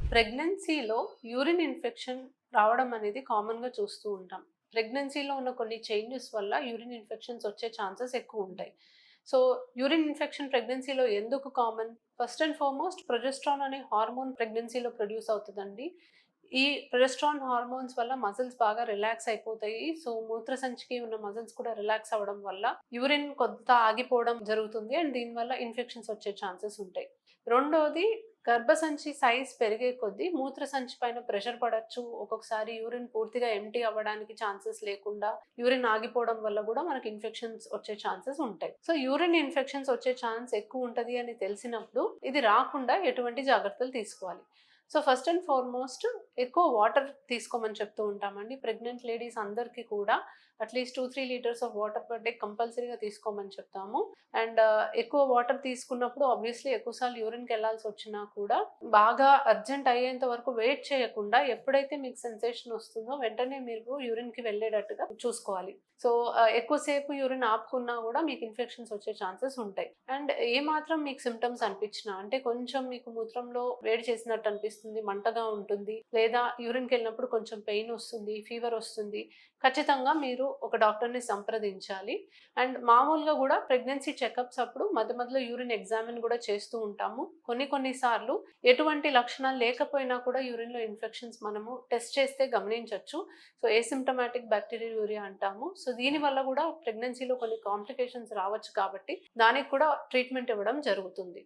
ప్రెగ్నెన్సీలో urine infection రావడం అనేది కామన్‌గా చూస్తూ ఉంటాం. ప్రెగ్నెన్సీలో ఉన్న కొన్ని చేంజెస్ వల్ల యూరిన్ ఇన్ఫెక్షన్స్ వచ్చే ఛాన్సెస్ ఎక్కువుంటాయి. సో, యూరిన్ ఇన్ఫెక్షన్ ప్రెగ్నెన్సీలో ఎందుకు common? First and foremost progesterone అనే హార్మోన్ ప్రెగ్నెన్సీలో ప్రొడ్యూస్ అవుతదండి. ఈ ప్రొజెస్ట్రాన్ హార్మోన్స్ వల్ల మజిల్స్ బాగా రిలాక్స్ అయిపోతాయి. సో, మూత్రసంచికి ఉన్న మజిల్స్ కూడా రిలాక్స్ అవ్వడం వల్ల యూరిన్ కొంత ఆగిపోవడం జరుగుతుంది. అండ్ దీనివల్ల ఇన్ఫెక్షన్స్ వచ్చే ఛాన్సెస్ ఉంటాయి. రెండోది గర్భసంచి సైజ్ పెరిగే కొద్దీ మూత్రసంచి పైన ప్రెషర్ పడొచ్చు. ఒక్కొక్కసారి యూరిన్ పూర్తిగా ఎంప్టీ అవ్వడానికి ఛాన్సెస్ లేకుండా యూరిన్ ఆగిపోవడం వల్ల గూడా మనకి ఇన్ఫెక్షన్స్ వచ్చే ఛాన్సెస్ ఉంటాయి. సో, యూరిన్ ఇన్ఫెక్షన్స్ వచ్చే ఛాన్స్ ఎక్కువుంటది అని తెలిసినప్పుడు ఇది రాకుండా ఎటువంటి జాగ్రత్తలు తీసుకోవాలి? సో, ఫస్ట్ అండ్ ఫార్‌మోస్ట్ ఎక్కువ వాటర్ తీసుకోమని చెప్తూ ఉంటామండి. ప్రెగ్నెంట్ లేడీస్ అందరికీ కూడా at least 2, 3 litres of water per day కంపల్సరీగా తీసుకోమని చెప్తాము. అండ్ ఎక్కువ వాటర్ తీసుకున్నప్పుడు ఆబ్వియస్‌లీ ఎక్కువ సార్లు యూరిన్‌కెళ్ళాల్సొచ్చినా కూడా బాగా అర్జెంట్ అయ్యేంత వరకు వెయిట్ చేయకుండా ఎప్పుడైతే మీకు సెన్సేషన్ వస్తుందో వెంటనే మీరు యూరిన్‌కి వెళ్ళేటట్టుగా చూసుకోవాలి. సో, ఎక్కువసేపు యూరిన్ ఆపుకున్నా గూడా మీకు ఇన్ఫెక్షన్స్ వచ్చే ఛాన్సెస్ ఉంటాయి. అండ్ ఏమాత్రం మీకు సింప్టమ్స్ అనిపించినా అంటే కొంచెం మీకు మూత్రంలో వేడి చేసినట్టు అనిపిస్తుంది, మంటగా ఉంటుంది, లేదా యూరిన్‌కెళ్ళినప్పుడు కొంచెం పెయిన్ వస్తుంది, ఫీవర్ వస్తుంది. ఖచ్చితంగా మీరు ఒక డాక్టర్‌ని సంప్రదించాలి. అండ్ మామూలుగా గూడా ప్రెగ్నెన్సీ చెకప్స్ అప్పుడు మధ్య మధ్యలో యూరిన్ ఎగ్జామిన్ గూడా చేస్తూ ఉంటాము. కొన్ని సార్లు ఎటువంటి లక్షణాలు లేకపోయినా కూడా యూరిన్‌లో ఇన్ఫెక్షన్స్ మనము టెస్ట్ చేస్తే గమనించొచ్చు. సో, ఏసిమ్ప్టమాటిక్ బ్యాక్టీరియాయూరియా అంటాము. సో, దీనివల్ల గూడా ప్రెగ్నెన్సీలో కొన్ని కాంప్లికేషన్స్ రావచ్చు కాబట్టి దానికి కూడా ట్రీట్మెంట్ ఇవ్వడం జరుగుతుంది.